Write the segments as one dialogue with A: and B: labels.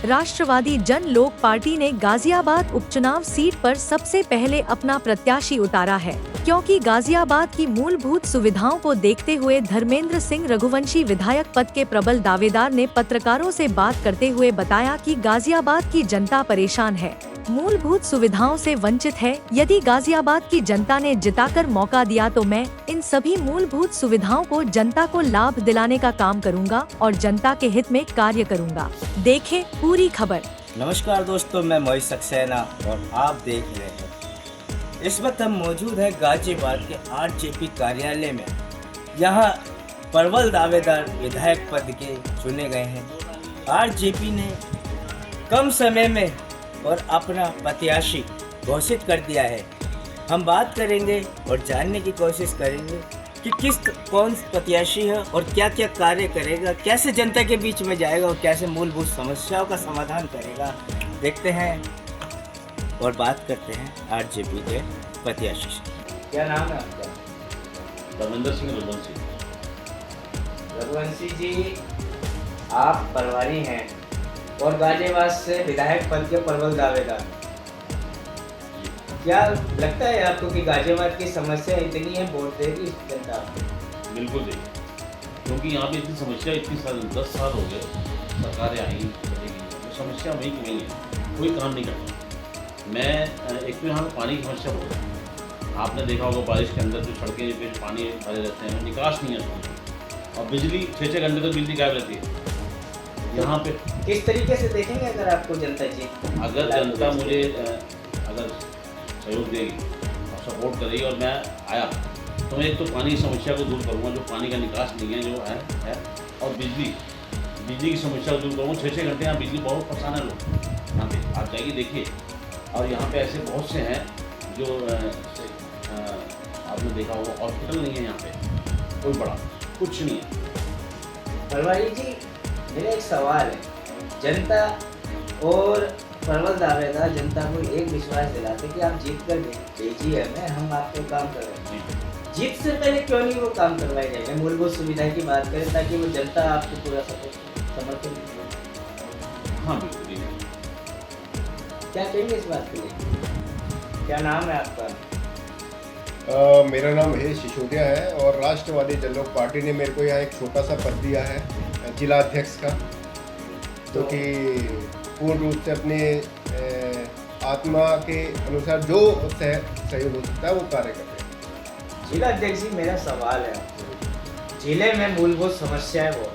A: राष्ट्रवादी जन लोक पार्टी ने गाजियाबाद उपचुनाव सीट पर सबसे पहले अपना प्रत्याशी उतारा है, क्योंकि गाजियाबाद की मूलभूत सुविधाओं को देखते हुए धर्मेंद्र सिंह रघुवंशी विधायक पद के प्रबल दावेदार ने पत्रकारों से बात करते हुए बताया कि गाजियाबाद की जनता परेशान है, मूलभूत सुविधाओं से वंचित है। यदि गाजियाबाद की जनता ने जिताकर मौका दिया तो मैं इन सभी मूलभूत सुविधाओं को जनता को लाभ दिलाने का काम करूंगा और जनता के हित में कार्य करूंगा। देखें पूरी खबर।
B: नमस्कार दोस्तों, मैं मोहित सक्सेना और आप देख रहे हैं। इस वक्त हम मौजूद हैं गाजियाबाद के आरजेपी कार्यालय में। यहाँ प्रबल दावेदार विधायक पद के चुने गए हैं। आरजेपी ने कम समय में और अपना प्रत्याशी घोषित कर दिया है। हम बात करेंगे और जानने की कोशिश करेंगे कि कौन प्रत्याशी है और क्या क्या कार्य करेगा, कैसे जनता के बीच में जाएगा और कैसे मूलभूत समस्याओं का समाधान करेगा। देखते हैं और बात करते हैं आरजेपी के प्रत्याशी से। क्या नाम है आपका?
C: धर्मेंद्र सिंह रघुवंशी।
B: रघुवंशी जी, आप प्रभारी हैं और गाजियाबाद से विधायक पद के प्रबल दावेदार। क्या लगता है आपको कि गाजियाबाद की समस्या इतनी है, वोट देगी जनता?
C: बिल्कुल देगी, क्योंकि यहाँ पे इतनी समस्या 10 साल हो गए, सरकारें आई तो समस्या वही की वही है, कोई काम नहीं करता। मैं एक तो यहाँ पानी की समस्या बहुत है। आपने देखा होगा बारिश के अंदर जो सड़कें पे पानी भरे रहते हैं, निकास नहीं है। और बिजली 6-6 घंटे तक बिजली गायब रहती है यहाँ पे।
B: किस तरीके से देखेंगे अगर आपको जनता
C: अगर जनता मुझे अगर सहयोग देगी और सपोर्ट करेगी और मैं आया तो मैं एक तो पानी की समस्या को दूर करूँगा, जो पानी का निकास नहीं है जो है और बिजली की समस्या को दूर करूँगा। 6-6 घंटे यहाँ बिजली बहुत परेशान है लोग। यहाँ पे आप जाइए देखिए, और यहाँ पे ऐसे बहुत से हैं जो आपने देखा होगा हॉस्पिटल नहीं है यहाँ पे, कोई बड़ा कुछ नहीं है।
B: प्रभारी जी, मेरा एक सवाल है। जनता और प्रबल दावेदार जनता को एक विश्वास दिलाते कि आप जीत कर भेजिए हमें, हम आपको काम करवाएंगे। जीत से पहले क्यों नहीं वो काम करवाए जाएंगे? मूलभूत सुविधा की बात करें ताकि वो जनता आपको पूरा समर्थन दे।
C: हाँ बिल्कुल।
B: क्या कहेंगे इस बात के लिए? क्या नाम है आपका?
D: मेरा नाम महेश सिसोदिया है और राष्ट्रवादी जन लोक पार्टी ने मेरे को यहाँ एक छोटा सा पद दिया है जिला अध्यक्ष का, जो कि पूर्ण रूप से अपने आत्मा के अनुसार जो सहयोग हो सकता है वो कार्य करते हैं।
B: जिला अध्यक्ष जी, मेरा सवाल है आपको। जिले में मूलभूत समस्या है वो,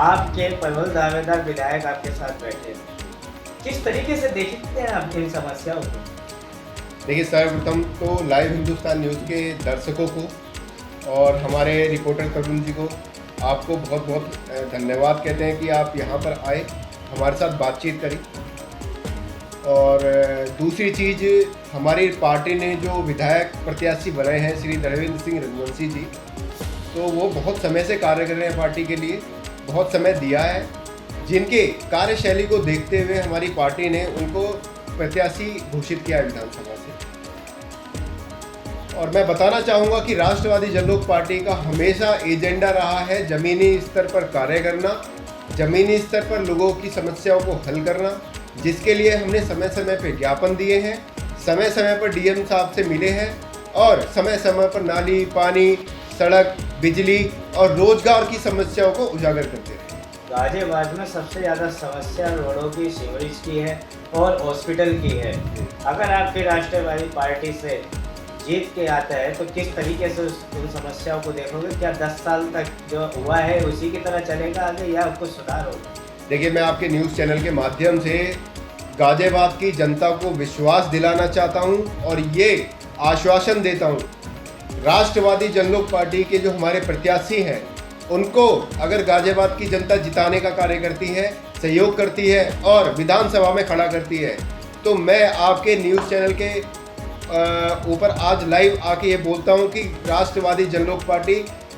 B: आपके प्रबल दावेदार विधायक आपके साथ बैठे हैं, किस तरीके से देखते हैं आप इन समस्याओं को?
D: देखिए, सर्वप्रथम तो लाइव हिंदुस्तान न्यूज़ के दर्शकों को और हमारे रिपोर्टर तरुण जी को आपको बहुत बहुत धन्यवाद कहते हैं कि आप यहाँ पर आए, हमारे साथ बातचीत करी। और दूसरी चीज़, हमारी पार्टी ने जो विधायक प्रत्याशी बनाए हैं श्री धर्मेंद्र सिंह रघुवंशी जी, तो वो बहुत समय से कार्य कर रहे हैं पार्टी के लिए, बहुत समय दिया है। जिनके कार्यशैली को देखते हुए हमारी पार्टी ने उनको प्रत्याशी घोषित किया है विधानसभा से। और मैं बताना चाहूँगा कि राष्ट्रवादी जन लोक पार्टी का हमेशा एजेंडा रहा है ज़मीनी स्तर पर कार्य करना, ज़मीनी स्तर पर लोगों की समस्याओं को हल करना, जिसके लिए हमने समय समय पर ज्ञापन दिए हैं, समय समय पर डीएम साहब से मिले हैं और समय समय पर नाली, पानी, सड़क, बिजली और रोजगार की समस्याओं को उजागर करते हैं।
B: गाजियाबाद में सबसे ज़्यादा समस्या रोडों की, सीवरेज की है और हॉस्पिटल की है। अगर आपकी राष्ट्रवादी पार्टी से जीत के आता है तो किस तरीके से उन समस्याओं को देखोगे? क्या 10 साल तक जो हुआ है उसी की तरह चलेगा आगे या कुछ सुधार होगा?
D: देखिए, मैं आपके न्यूज़ चैनल के माध्यम से गाजियाबाद की जनता को विश्वास दिलाना चाहता हूं और ये आश्वासन देता हूं, राष्ट्रवादी जन लोक पार्टी के जो हमारे प्रत्याशी हैं उनको अगर गाजियाबाद की जनता जिताने का कार्य करती है, सहयोग करती है और विधानसभा में खड़ा करती है, तो मैं आपके न्यूज़ चैनल के ऊपर आज लाइव आके ये बोलता हूँ कि राष्ट्रवादी जन लोक पार्टी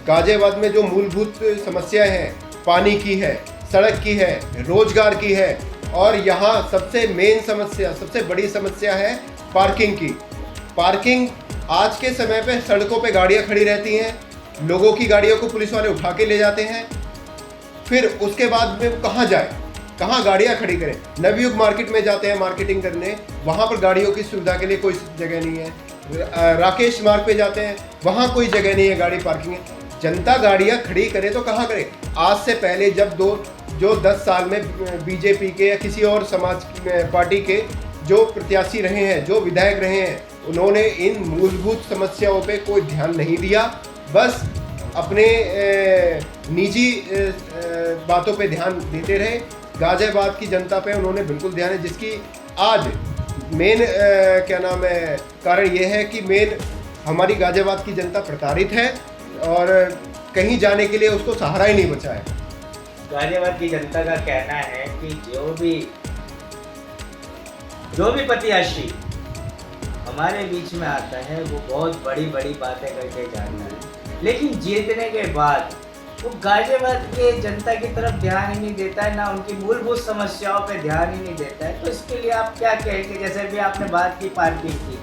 D: गाजियाबाद में जो मूलभूत समस्याएं हैं, पानी की है, सड़क की है, रोजगार की है और यहाँ सबसे मेन समस्या, सबसे बड़ी समस्या है पार्किंग की। पार्किंग आज के समय पे सड़कों पे गाड़ियाँ खड़ी रहती हैं, लोगों की गाड़ियों को पुलिस वाले उठा के ले जाते हैं, फिर उसके बाद में कहाँ जाए? कहाँ गाड़ियाँ खड़ी करें? नवयुग मार्केट में जाते हैं मार्केटिंग करने, वहाँ पर गाड़ियों की सुविधा के लिए कोई जगह नहीं है। राकेश मार्ग पे जाते हैं, वहाँ कोई जगह नहीं है गाड़ी पार्किंग है। जनता गाड़ियाँ खड़ी करे तो कहाँ करे? आज से पहले जब जो 10 साल में बीजेपी के या किसी और समाज पार्टी के जो प्रत्याशी रहे हैं, जो विधायक रहे हैं, उन्होंने इन मूलभूत समस्याओं पे कोई ध्यान नहीं दिया, बस अपने निजी बातों पे ध्यान देते रहे। गाजियाबाद की जनता पे उन्होंने बिल्कुल ध्यान है, जिसकी आज मेन क्या नाम है कारण ये है कि मेन हमारी गाजियाबाद की जनता प्रताड़ित है और कहीं जाने के लिए उसको सहारा ही नहीं बचा है।
B: गाजियाबाद की जनता का कहना है कि जो भी प्रत्याशी हमारे बीच में आता है वो बहुत बड़ी बड़ी बातें करके जाता है, लेकिन जीतने के बाद वो गाजियाबाद के जनता की तरफ ध्यान ही नहीं देता है, ना उनकी मूलभूत समस्याओं पे ध्यान ही नहीं देता है। तो इसके लिए आप क्या कहेंगे? जैसे भी आपने बात की पार्टी की,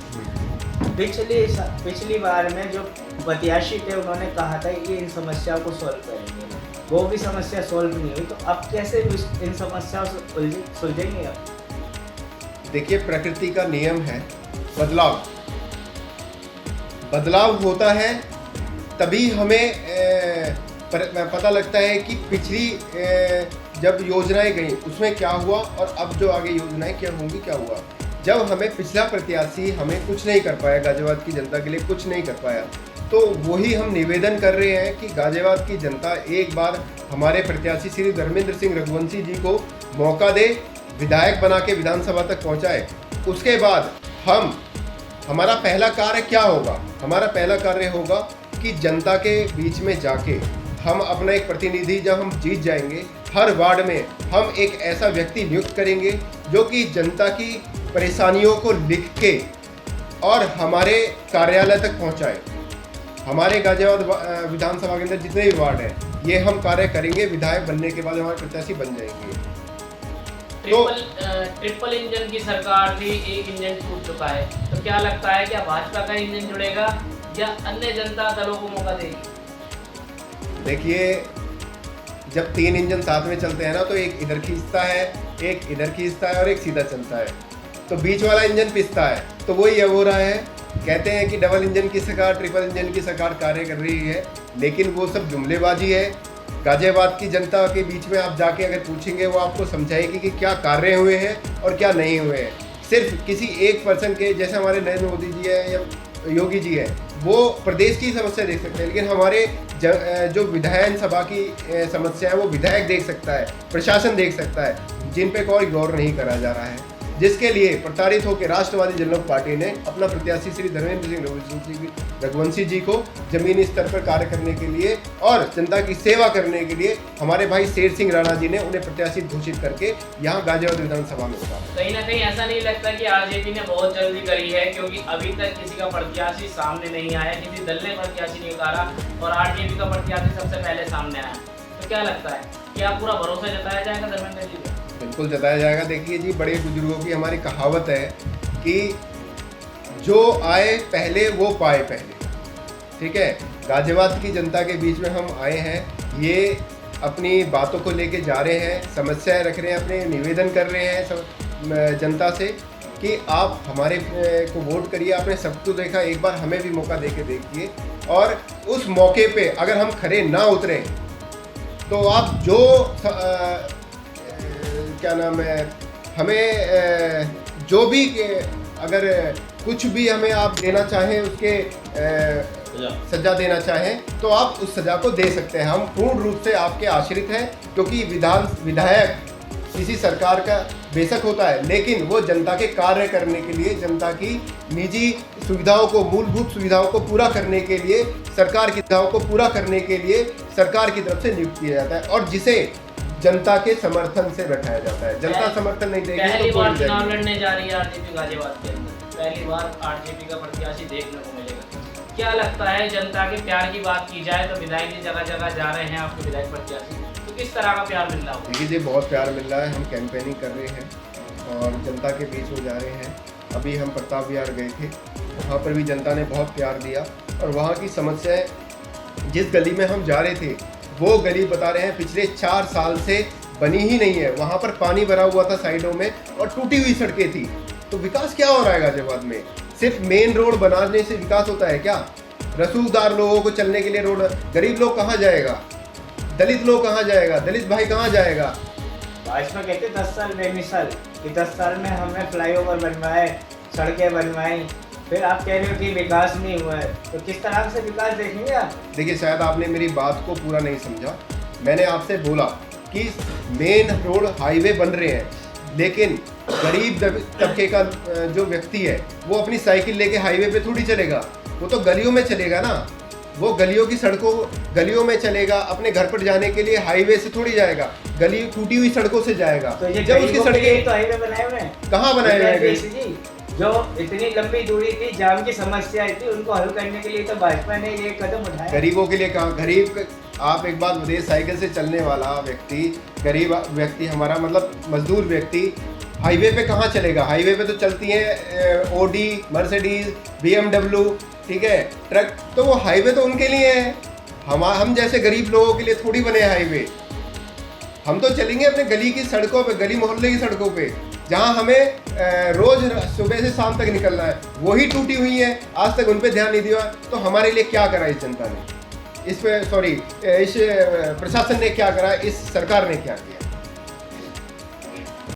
B: पिछली बार में जो प्रत्याशी थे उन्होंने कहा था कि इन समस्याओं को सॉल्व करेंगे, वो भी समस्या सॉल्व नहीं हुई, तो अब कैसे इन समस्याओं से सुलझेंगे? अब
D: देखिए, प्रकृति का नियम है बदलाव होता है, तभी हमें पता लगता है कि पिछली जब योजनाएं गई उसमें क्या हुआ और अब जो आगे योजनाएं क्या होंगी, क्या हुआ। जब हमें पिछला प्रत्याशी हमें कुछ नहीं कर पाया, गाजियाबाद की जनता के लिए कुछ नहीं कर पाया, तो वही हम निवेदन कर रहे हैं कि गाजियाबाद की जनता एक बार हमारे प्रत्याशी श्री धर्मेंद्र सिंह रघुवंशी जी को मौका दे, विधायक बना के विधानसभा तक पहुंचाए। उसके बाद हमारा पहला कार्य क्या होगा? हमारा पहला कार्य होगा कि जनता के बीच में जाके हम अपना एक प्रतिनिधि, जब हम जीत जाएंगे, हर वार्ड में हम एक ऐसा व्यक्ति नियुक्त करेंगे जो कि जनता की परेशानियों को लिख के और हमारे कार्यालय तक पहुंचाए। हमारे गाजियाबाद विधानसभा के अंदर जितने भी वार्ड हैं, ये हम कार्य करेंगे। विधायक बनने के बाद हमारे प्रत्याशी बन जाएंगे।
E: ट्रिपल इंजन की सरकार थी, एक इंजन टूट चुका है, तो क्या लगता है क्या भाजपा का इंजन जुड़ेगा या अन्य जनता दलों को मौका देगी?
D: देखिए, जब 3 इंजन साथ में चलते हैं ना, तो एक इधर खींचता है, एक इधर खींचता है और एक सीधा चलता है, तो बीच वाला इंजन पिसता है। तो वही हो रहा है। कहते हैं कि डबल इंजन की सरकार, ट्रिपल इंजन की सरकार कार्य कर रही है, लेकिन वो सब जुमलेबाजी है। गाजियाबाद की जनता के बीच में आप जाके अगर पूछेंगे, वो आपको समझाएगी कि क्या कार्य हुए हैं और क्या नहीं हुए हैं। सिर्फ किसी एक पर्सन के, जैसे हमारे नरेंद्र मोदी जी है या योगी जी है, वो प्रदेश की समस्या देख सकते हैं, लेकिन हमारे जो विधानसभा की समस्या है वो विधायक देख सकता है, प्रशासन देख सकता है, जिन पे कोई गौर नहीं करा जा रहा है। जिसके लिए प्रताड़ित होकर राष्ट्रवादी जनलोक पार्टी ने अपना प्रत्याशी श्री धर्मेंद्र सिंह रघुवंशी जी को जमीनी स्तर पर कार्य करने के लिए और जनता की सेवा करने के लिए हमारे भाई शेर सिंह राणा जी ने उन्हें प्रत्याशी घोषित करके यहाँ गाजियाबाद विधानसभा में उतारा।
E: कहीं ना कहीं ऐसा नहीं लगता कि आरजेपी ने बहुत जल्दी करी है, क्योंकि अभी तक किसी का प्रत्याशी सामने नहीं आया, किसी दल ने प्रत्याशी नहीं उतारा और आरजेपी का प्रत्याशी सबसे पहले सामने आया। तो क्या लगता है, क्या पूरा भरोसा जताया जाएगा धर्मेंद्र जी को?
D: बिल्कुल जताया जाएगा। देखिए जी, बड़े बुजुर्गों की हमारी कहावत है कि जो आए पहले वो पाए पहले। ठीक है, गाजियाबाद की जनता के बीच में हम आए हैं, ये अपनी बातों को लेके जा रहे हैं, समस्याएं रख रहे हैं, अपने निवेदन कर रहे हैं जनता से कि आप हमारे को वोट करिए। आपने सब कुछ देखा, एक बार हमें भी मौका दे के देखिए, और उस मौके पे अगर हम खरे ना उतरें तो आप जो क्या नाम है, हमें जो भी अगर कुछ भी हमें आप देना चाहें, उसके सजा देना चाहें, तो आप उस सजा को दे सकते हैं। हम पूर्ण रूप से आपके आश्रित हैं, क्योंकि विधायक किसी सरकार का बेशक होता है, लेकिन वो जनता के कार्य करने के लिए, जनता की निजी सुविधाओं को, मूलभूत सुविधाओं को पूरा करने के लिए, सरकार की सुविधाओं को पूरा करने के लिए सरकार की तरफ से नियुक्त किया जाता है, और जिसे जनता के समर्थन से बैठाया जाता है। जनता समर्थन नहीं देगी
E: पहली
D: तो
E: बार चुनाव लड़ने जा रही है आरजेपी गाजियाबाद के अंदर, पहली बार आरजेपी का प्रत्याशी देखने को मिलेगा। क्या लगता है, जनता के प्यार की बात की जाए तो विधायक जी जगह जगह जा रहे हैं आपको विधायक प्रत्याशी, तो किस तरह का प्यार मिल रहा है?
D: देखिए जी, बहुत प्यार मिल रहा है। हम कैंपेनिंग कर रहे हैं और जनता के बीच में जा रहे हैं। अभी हम प्रताप विहार गए थे, वहाँ पर भी जनता ने बहुत प्यार दिया, और वहाँ की समस्याएं, जिस गली में हम जा रहे थे वो गली बता रहे हैं पिछले 4 साल से बनी ही नहीं है। वहाँ पर पानी भरा हुआ था साइडों में और टूटी हुई सड़कें थी। तो विकास क्या हो रहा है गाजियाबाद में? सिर्फ मेन रोड बनाने से विकास होता है क्या? रसूखदार लोगों को चलने के लिए रोड, गरीब लोग कहाँ जाएगा? दलित लोग कहाँ जाएगा? दलित भाई कहाँ जाएगा?
B: भाजपा कहते 10 साल बेमिसाल कि 10 साल में हमने फ्लाईओवर बनवाए, सड़कें बनवाई, फिर आप कह रहे हो कि विकास नहीं हुआ है। तो किस तरह से विकास देखेंगे आप?
D: देखिए, शायद आपने मेरी बात को पूरा नहीं समझा। मैंने आपसे बोला कि मेन रोड हाईवे बन रहे हैं, लेकिन गरीब तबके का जो व्यक्ति है वो अपनी साइकिल लेके हाईवे पे थोड़ी चलेगा, वो तो गलियों में चलेगा ना। वो गलियों की सड़कों, गलियों में चलेगा, अपने घर पर जाने के लिए हाईवे से थोड़ी जाएगा, गली टूटी हुई सड़कों से जाएगा।
B: तो ये
D: जब उसकी सड़कें
B: तो हाईवे बनाए हुए हैं,
D: कहाँ बनाए हुए हैं?
B: जी, जो इतनी लंबी दूरी थी, जाम की समस्या थी, उनको हल करने के लिए तो भाजपा ने ये कदम उठाया।
D: गरीबों के लिए कहाँ? गरीब, आप एक बात बताइए, साइकिल से चलने वाला व्यक्ति, गरीब व्यक्ति, हमारा मतलब मजदूर व्यक्ति हाईवे पे कहाँ चलेगा? हाईवे पे तो चलती है ओडी, मर्सिडीज, BMW, ठीक है, ट्रक। तो वो हाईवे तो उनके लिए है, हम जैसे गरीब लोगों के लिए थोड़ी बने हाईवे। हम तो चलेंगे अपने गली की सड़कों पे, गली मोहल्ले की सड़कों पे, जहाँ हमें रोज सुबह से शाम तक निकलना है, वही टूटी हुई है। आज तक उन पे ध्यान नहीं दिया। तो हमारे लिए क्या करा इस जनता ने, इस प्रशासन ने क्या करा, इस सरकार ने क्या किया?